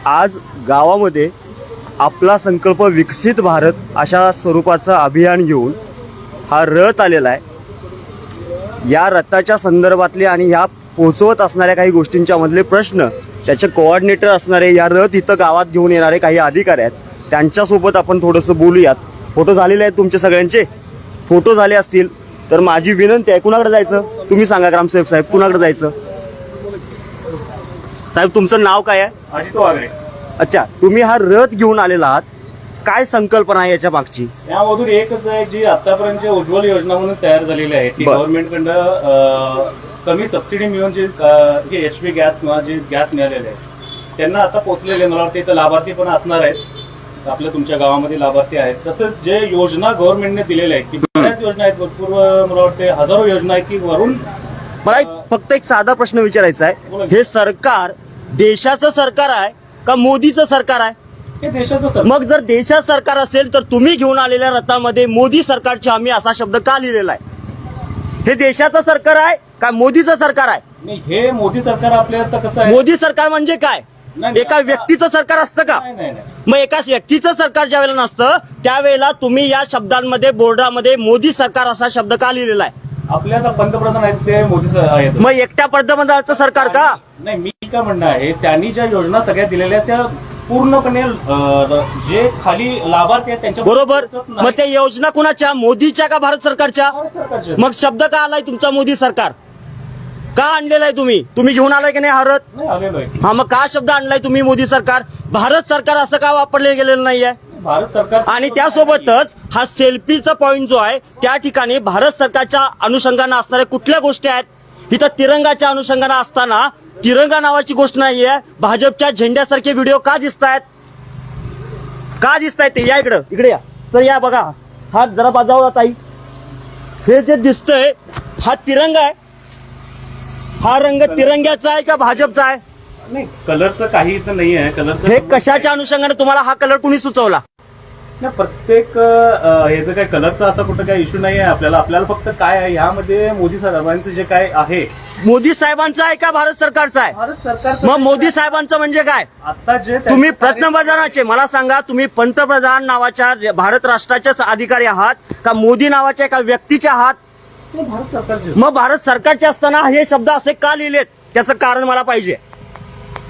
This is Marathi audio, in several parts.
आज गावामध्ये आपला संकल्प विकसित भारत अशा स्वरूपाचं अभियान घेऊन हा रथ आलेला आहे। या रथाच्या संदर्भातले आणि ह्या पोहोचवत असणाऱ्या काही गोष्टींच्या मधले प्रश्न त्याचे कोऑर्डिनेटर असणारे या रथ इथं गावात घेऊन येणारे काही अधिकारी आहेत, त्यांच्यासोबत आपण थोडंसं बोलूयात। फोटो झालेले आहेत तुमचे सगळ्यांचे, फोटो झाले असतील तर माझी विनंती आहे, कुणाकडे जायचं तुम्ही सांगा ग्रामसेवक साहेब, कुणाकडे जायचं? साहेब तुमचं नाव काय आहे? अजित वागरे। अच्छा, तुम्ही हा रथ घेऊन आलेला आहात, काय संकल्पना आहे याच्या मागची? यामधून एकच आहे, जी आतापर्यंत उज्ज्वल योजना म्हणून तयार झालेली आहे ती गव्हर्नमेंट कडनं कमी सबसिडी मिळून जे HP गॅस किंवा जे गॅस मिळालेले आहे त्यांना आता पोहोचलेले, मला वाटतं इथं लाभार्थी पण असणार आहेत, आपल्या तुमच्या गावामध्ये लाभार्थी आहेत। तसंच जे योजना गव्हर्नमेंटने दिलेल्या आहेत की बऱ्याच योजना आहेत, भरपूर मला वाटते हजारो योजना आहेत की वरून। मला फक्त एक साधा प्रश्न विचारायचा आहे, हे सरकार देशाचं सरकार आहे का मोदीचं सरकार आहे? हे देशाचं सरकार। मग जर देशाचं सरकार असेल तर तुम्ही घेऊन आलेल्या रथामध्ये मोदी सरकारची हमी असा शब्द का लिहिलेला आहे? हे देशाचं सरकार आहे का मोदीचं सरकार आहे? नाही, हे मोदी सरकार आपल्या आता कसं आहे, मोदी सरकार म्हणजे काय? एका व्यक्तीचं सरकार असतं का? नाही, मग एका व्यक्तीचं सरकार ज्या वेळेला नसतं त्यावेळेला तुम्ही या शब्दांमध्ये बोर्डामध्ये मोदी सरकार असा शब्द का लिहिलेला आहे? आपल्या आता पंतप्रधान आहेत ते मोदी आहेत। मग एकट्या पंतप्रधानाचं सरकार का? नाही, मी काय म्हणणं आहे, त्यांनी ज्या योजना सगळ्या दिलेल्या त्या पूर्णपणे जे खाली लाभार्थी आहेत त्यांच्या बरोबर। मग त्या योजना कुणाच्या, मोदीच्या का भारत सरकारच्या? सरकारच्या। मग शब्द का आलाय तुमचा मोदी सरकार? का आणलेला आहे तुम्ही घेऊन आलाय की नाही हा रथ? नाही आलेलो आहे। हा, मग का शब्द आणलाय तुम्ही मोदी सरकार? भारत सरकार असं का वापरले गेलेलं नाहीये? भारत सरकार आणि त्यासोबतच हा सेल्फीचा पॉइंट जो आहे त्या ठिकाणी भारत सरकारच्या अनुषंगाने असणाऱ्या कुठल्या गोष्टी आहेत? इथं तिरंगाच्या अनुषंगाने असताना तिरंगा नावाची गोष्ट नाहीये, भाजपच्या झेंड्यासारखे व्हिडिओ का दिसतायत? का दिसतायत ते? या इकडे या सर, या बघा, हा जरा बाजावला ताई, हे जे दिसतंय हा तिरंगा आहे, हा रंग तिरंग्याचा आहे का भाजपचा आहे? नाही, कलरचं काहीच नाही आहे, कलरचं हे कशाच्या अनुषंगाने तुम्हाला हा कलर कुणी सुचवला? नाही, प्रत्येक हे जे काही कलरचा असा कुठं काही इश्यू नाही आहे आपल्याला फक्त काय आहे यामध्ये मोदी साहेबांचं जे काय आहे, मोदी साहेबांचा आहे का भारत सरकारचा आहे? भारत सरकार। मग मोदी साहेबांचं म्हणजे काय? आता जे तुम्ही पंतप्रधानाचे, मला सांगा, तुम्ही पंतप्रधान नावाच्या भारत राष्ट्राचे अधिकारी आहात का मोदी नावाच्या एका व्यक्तीचे आहात? भारत सरकारचे। मग भारत सरकारचे असताना हे शब्द असे का लिहिलेत? त्याचं कारण मला पाहिजे,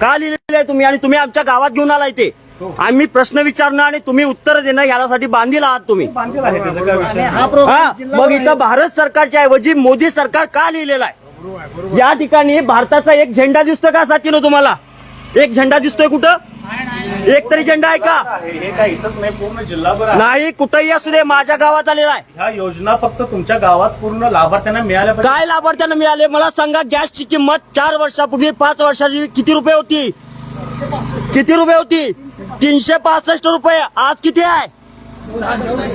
का लिहिलेले आहे तुम्ही? आणि तुम्ही आमच्या गावात घेऊन आलाय ते आम्ही प्रश्न विचारणं आणि तुम्ही उत्तर देणं यासाठी बांधील आहात तुम्ही? बांधील आहे, त्याचं काय विषय नाही। हा, मग इथं भारत सरकारच्या ऐवजी मोदी सरकार का लिहिलेला आहे? या ठिकाणी भारताचा एक झेंडा दिसतोय का साथीनो तुम्हाला? एक झेंडा दिसतोय कुठं? एक तरी झेंडा आहे का? हे काय इथंच नाही, पूर्ण जिल्हाभर आहे। नाही, कुठेही असू दे, माझ्या गावात आलेला आहे। ह्या योजना फक्त तुमच्या गावात पूर्ण लाभार्थ्यांना मिळाल्या पाहिजे। काय लाभार्थ्यांना मिळाले मला सांगा? गॅसची किंमत 4 वर्षापूर्वी 5 वर्षाची किती रुपये होती? किती रुपये होती? 365 रुपये। आज किती आहे?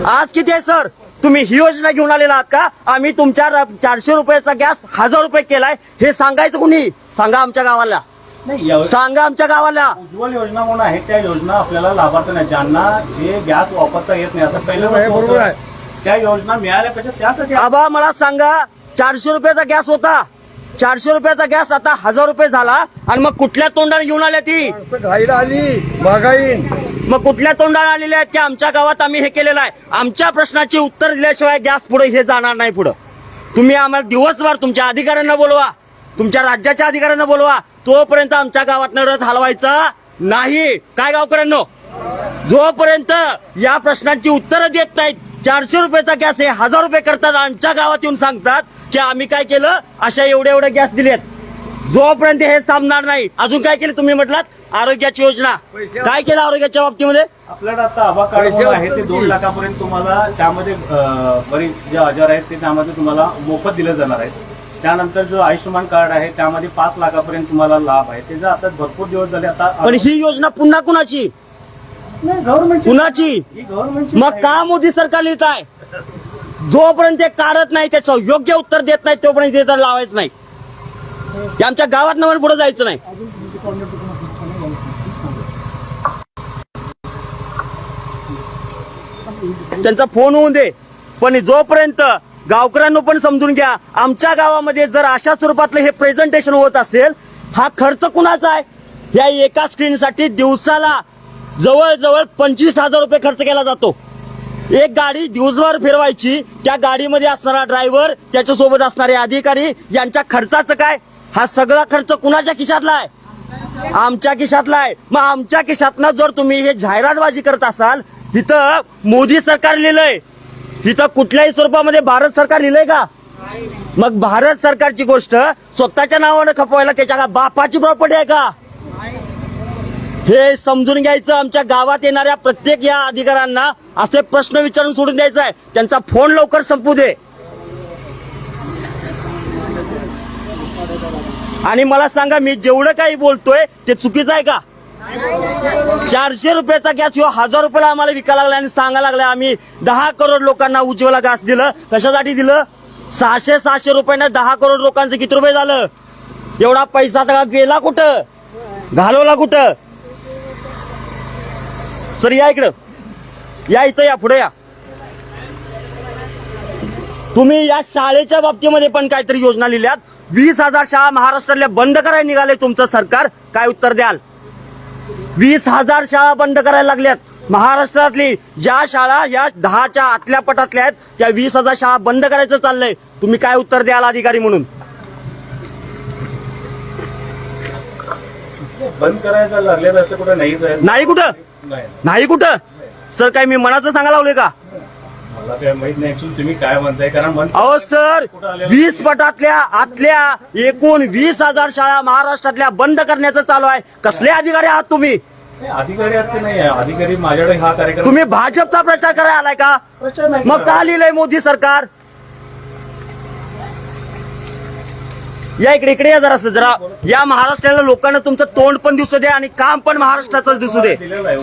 आज किती आहे सर? तुम्ही ही योजना घेऊन आलेला आहात का? आम्ही तुमच्या 400 रुपयाचा गॅस 1000 रुपये केलाय, हे सांगायचं कुणी? सांगा आमच्या गावाला, नाही, सांगा आमच्या गावाला। उज्ज्वल योजना म्हणून आहे, त्या योजना आपल्याला लाभार्थ्यांना ज्यांना जे गॅस वापरता येत नाही, आता पहिलं बरोबर आहे, त्या योजना मिळाल्या पाहिजे। त्यासाठी आबा मला सांगा, 400 रुपयाचा गॅस होता, 400 रुपयाचा गॅस आता 1000 रुपये झाला, आणि मग कुठल्या तोंडाने घेऊन आल्या ती? घाईला आली महागाई। मग कुठल्या तोंडाने आलेल्या आहेत? की आमच्या गावात आम्ही हे केलेलं आहे, आमच्या प्रश्नाची उत्तर दिल्याशिवाय गॅस पुढे हे जाणार नाही पुढं। तुम्ही आम्हाला दिवसभर तुमच्या अधिकाऱ्यांना बोलवा, तुमच्या राज्याच्या अधिकाऱ्यांना बोलवा, तोपर्यंत आमच्या गावात रथ हलवायचा नाही। काय गावकऱ्यांनो, जोपर्यंत या प्रश्नांची उत्तरं देत नाहीत, 400 रुपयाचा गॅस हे 1000 रुपये करतात, आमच्या गावात येऊन सांगतात की आम्ही काय केलं, अशा एवढे गॅस दिलेत, जोपर्यंत हे थांबणार नाही। अजून काय केलं तुम्ही म्हटलात? आरोग्याची योजना काय केलं आरोग्याच्या बाबतीमध्ये? आपल्याला आता आभा कार्ड म्हणून आहे ते 2 लाखापर्यंत तुम्हाला, त्यामध्ये बरेच जे आजार आहेत ते त्यामध्ये तुम्हाला मोफत दिले जाणार आहेत। त्यानंतर जो आयुष्यमान कार्ड आहे त्यामध्ये 5 लाखापर्यंत तुम्हाला लाभ आहे, त्याचा आता भरपूर दिवस झाले। आता पण ही योजना पुन्हा कुणाची? गव्हर्नमेंट कुणाची? गव्हर्नमेंटची। मग का मोदी सरकार लिहित आहे? जोपर्यंत ते काढत नाही, त्याचं योग्य उत्तर देत नाही, तोपर्यंत ते तर लावायचं नाही। आमच्या गावात नवर पुढे जायचं नाही। त्यांचा फोन होऊन दे, पण जोपर्यंत गावकऱ्यांनो पण समजून घ्या, आमच्या गावामध्ये जर अशा स्वरूपातलं हे प्रेझेंटेशन होत असेल, हा खर्च कुणाचा आहे? या एका स्क्रीनसाठी दिवसाला जवळजवळ 25,000 रुपये खर्च केला जातो. एक गाडी दिवसभर फिरवायची, त्या गाडीमध्ये असणारा ड्रायव्हर, त्याच्यासोबत असणारे अधिकारी, यांच्या खर्चाचं काय? हा सगळा खर्च कुणाच्या खिशातला आहे? आमच्या खिशातला आहे. मग आमच्या खिशातनं जर तुम्ही हे जाहिरातबाजी करत असाल, तिथं मोदी सरकार लिहिलंय, तिथं कुठल्याही स्वरूपामध्ये भारत सरकार लिहिलंय का? मग भारत सरकारची गोष्ट स्वतःच्या नावानं खपवायला त्याच्या का बापाची प्रॉपर्टी आहे का? हे समजून घ्यायचं. आमच्या गावात येणाऱ्या प्रत्येक या अधिकाऱ्यांना असे प्रश्न विचारून सोडून द्यायचा आहे. त्यांचा फोन लवकर संपू दे. आणि मला सांगा, मी जेवढं काही बोलतोय ते चुकीचं आहे का? 400 रुपयाचा गॅस ह्यो 1000 रुपयाला आम्हाला विकायला लागला आणि सांगायला लागला आम्ही 10 करोड लोकांना उज्ज्वला गॅस दिलं. कशासाठी दिलं? 600 रुपयानं 10 करोड लोकांचं किती रुपये झालं? एवढा पैसा सगळा गेला कुठं? घालवला कुठं? सर या इकडं, या इथं या, पुढे या. तुम्ही या शाळेच्या बाबतीमध्ये पण काहीतरी योजना लिहिल्यात. 20,000 शाळा महाराष्ट्रातल्या बंद करायला निघाले तुमचं सरकार. काय उत्तर द्याल? 20,000 शाळा बंद करायला लागल्यात महाराष्ट्रातली. ज्या शाळा या 10च्या आतल्या पटातल्या आहेत, त्या 20,000 शाळा बंद करायचं चाललंय. तुम्ही काय उत्तर द्याल अधिकारी म्हणून? बंद करायचं लागले असं कुठं नाहीच आहे. नाही कुठं? नाही कुठं? सर काय मी मनाचं सांगायला लावले का? मला काय माहित नाही ऍक्च्युअली तुम्ही काय म्हणताय, कारण अहो सर, 20 पटातल्या आतल्या एकूण 20,000 शाळा महाराष्ट्रातल्या बंद करण्याचं चालू आहे. कसले अधिकारी आहात तुम्ही? अधिकारी असते नाही, अधिकारी माझ्याकडे हा कार्यक्रम. तुम्ही भाजपचा प्रचार करायला आलाय का? प्रचार नाही. मग का लिहिलंय मोदी सरकार? या इकडे या जरा या महाराष्ट्राला लोकांना तुमचं तोंड पण दिसू दे आणि काम पण महाराष्ट्राचं दिसू दे.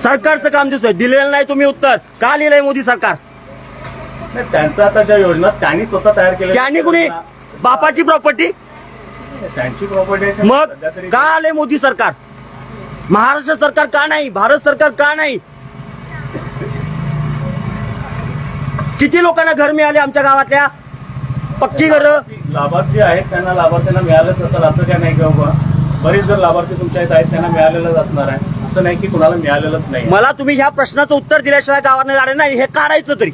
सरकारचं काम दिसू दे. दिलेलं नाही तुम्ही उत्तर. का लिहिलंय मोदी सरकार? त्यांचा आता ज्या योजना त्यांनी स्वतः तयार केल्या, त्यांनी कुणी बापाची प्रॉपर्टी? त्यांची प्रॉपर्टी. मग का आले मोदी सरकार? महाराष्ट्र सरकार का नाही? भारत सरकार का नाही? किती लोकांना घर मिळाले आमच्या गावातल्या? पक्की घर. लाभार्थी आहेत त्यांना लाभार्थ्यांना मिळालंच असेल असं काय नाही का? बरेच जर लाभार्थी तुमच्या इथे आहेत त्यांना मिळालेलंच असणार आहे, असं नाही की कुणाला मिळालेलंच नाही. मला तुम्ही ह्या प्रश्नाचं उत्तर दिल्याशिवाय गावानं गाडे नाही. हे काढायचं तरी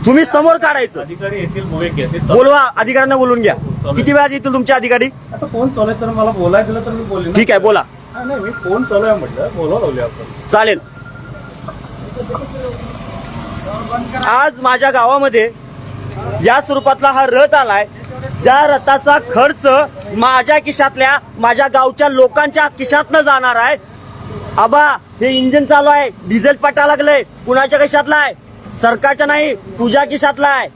तुम्ही समोर काढायचं. अधिकारी येतील, घेतील. बोलवा, अधिकाऱ्यांना बोलून घ्या. किती वेळात येतील तुमचे अधिकारी? आता फोन चालू आहे सर, मला बोलायला दिलं तर मी बोलेन. ठीक आहे, बोला. नाही, मी फोन चालू आहे म्हटलं, बोलवा लावले आपण. चालेल. आज माझ्या गावामध्ये या स्वरूपातला हा रथ आलाय. ज्या रथाचा खर्च माझ्या खिशातल्या, माझ्या गावच्या लोकांच्या खिशातनं जाणार आहे. आबा, हे इंजिन चालू आहे, डिझेल पटा लागलंय, कुणाच्या खिशातला आहे? सरकारच्या नाही, तुझ्या खिशातला आहे.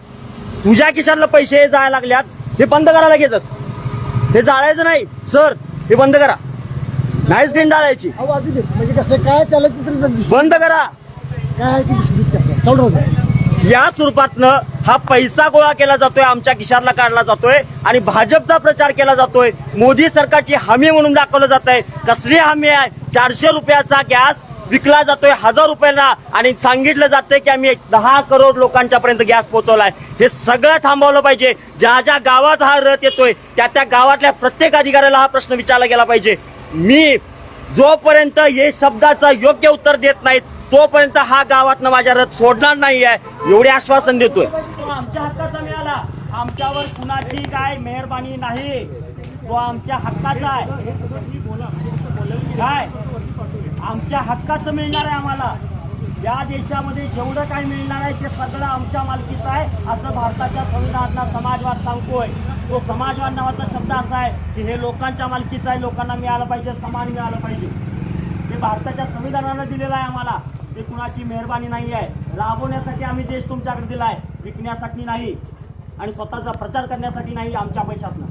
तुझ्या खिशातलं पैसे जायला लागल्यात. हे बंद करा लगेचच. हे जाळायचं नाही सर, हे बंद करा. नाही स्क्रीन डाळायची, म्हणजे कसं काय त्याला बंद करा. काय चालू या स्वरूपातनं हा पैसा गोळा केला जातोय, आमच्या खिशातला काढला जातोय आणि भाजपचा प्रचार केला जातोय. मोदी सरकारची हमी म्हणून दाखवलं जात आहे. कसली हमी आहे? 400 रुपयाचा गॅस विकला जातोय 1000 रुपयांना आणि सांगितलं जातंय की आम्ही 10 करोड लोकांच्या पर्यंत गॅस पोहोचवलाय. हे सगळं थांबवलं पाहिजे. ज्या ज्या गावात हा रथ येतोय त्या त्या गावातल्या प्रत्येक अधिकाऱ्याला हा प्रश्न विचारला गेला पाहिजे. मी जोपर्यंत हे शब्दाचं योग्य उत्तर देत नाहीत तोपर्यंत हा गावातनं माझ्या रथ सोडणार नाही आहे, एवढे आश्वासन देतोय. आमच्या हक्काचा मिळाला, आमच्यावर कुणाची काय मेहरबानी नाही. तो आमच्या हक्काचा आहे. काय आमच्या हक्काचं मिळणार आहे आम्हाला. या देशामध्ये जेवढं काही मिळणार आहे ते सगळं आमच्या मालकीचं आहे, असं भारताच्या संविधानातला समाजवाद सांगतोय. तो समाजवाद नावाचा शब्द असा आहे की हे लोकांच्या मालकीचं आहे, लोकांना मिळालं पाहिजे, समान मिळालं पाहिजे. हे भारताच्या संविधानानं दिलेलं आहे आम्हाला. ते कुणाची मेहरबानी नाही आहे. राबवण्यासाठी आम्ही देश तुमच्याकडे दिलाय, विकण्यासाठी नाही आणि स्वतःचा प्रचार करण्यासाठी नाही आमच्या पैशातनं.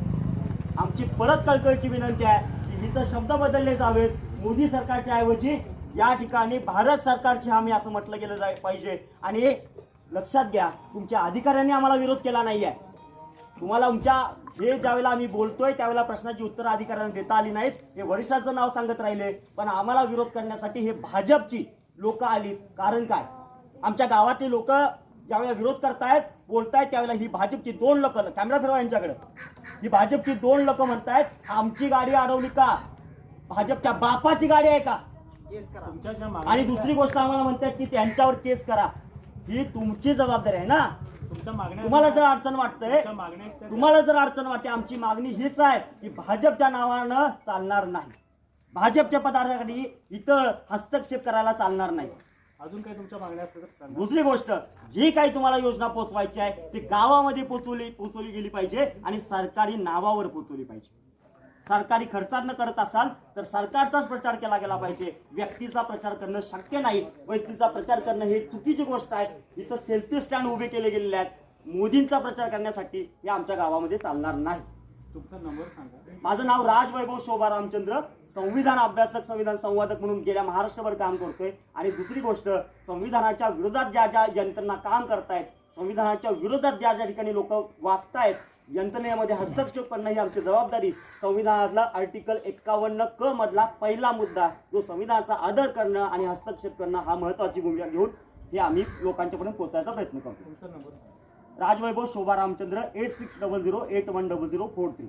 आमची परत कळकळीची विनंती आहे की इथं शब्द बदलले जावेत. मोदी सरकारच्या ऐवजी या ठिकाणी भारत सरकारची हमी असं म्हटलं गेलं पाहिजे. आणि लक्षात घ्या, तुमच्या अधिकाऱ्यांनी आम्हाला विरोध केला नाही आहे. तुम्हाला तुमच्या हे ज्यावेळेला आम्ही बोलतोय त्यावेळेला प्रश्नाची उत्तरं अधिकाऱ्यांना देता आली नाहीत. हे वरिष्ठांचं नाव सांगत राहिले, पण आम्हाला विरोध करण्यासाठी हे भाजपची लोक आलीत. कारण काय? आमच्या गावातले लोक ज्यावेळेला विरोध करतायत बोलतायत त्यावेळेला ही भाजपची 2 लोक, कॅमेरा फिरवा यांच्याकडे, ही भाजपची 2 लोक म्हणतायत आमची गाडी अडवली का, भाजपच्या बापाची गाडी आहे का, तुमच्या ज्या आणि दुसरी गोष्ट आम्हाला म्हणतात की त्यांच्यावर केस करा. ही तुमची जबाबदारी आहे ना. तुमच्या मागण्या तुम्हाला जर अडचण वाटतंय, तुमच्या मागण्या आहेत त्या- तुम्हाला जर अडचण वाटते, आमची मागणी हीच आहे की भाजपच्या नावानं चालणार नाही, भाजपच्या पदार्थासाठी इथं हस्तक्षेप करायला चालणार नाही. अजून काही तुमच्या मागण्या असतील तर सांगा. दुसरी गोष्ट, जी काही तुम्हाला योजना पोहोचवायची आहे ती गावामध्ये पोहोचवली गेली पाहिजे आणि सरकारी नावावर पोहोचवली पाहिजे. सरकारी खर्चात करत असाल तर सरकारचाच प्रचार केला गेला पाहिजे. व्यक्तीचा प्रचार करणं शक्य नाही. व्यक्तीचा प्रचार करणं हे चुकीची गोष्ट आहे. इथं सेल्फी स्टँड उभे केले गेलेले आहेत. मोदींचा प्रचार करण्यासाठी हे आमच्या गावामध्ये चालणार नाही. तुमचा नंबर सांगा. माझं नाव राज वैभव शोभा रामचंद्र, संविधान अभ्यासक, संविधान संवादक म्हणून गेल्या महाराष्ट्रभर काम करतोय. आणि दुसरी गोष्ट, संविधानाच्या विरोधात ज्या ज्या यंत्रणा काम करतायत, संविधानाच्या विरोधात ज्या ज्या ठिकाणी लोक वागतायत, यंत्रणेमध्ये हस्तक्षेप करणं ही आमची जबाबदारी. संविधानातला आर्टिकल 51क मधला पहिला मुद्दा, जो संविधानाचा आदर करणं आणि हस्तक्षेप करणं, हा महत्वाची भूमिका घेऊन हे आम्ही लोकांच्यापर्यंत पोहोचायचा प्रयत्न करतो. तुमचा नंबर सांगा. राजवैभव शोभा रामचंद्र 8600810043.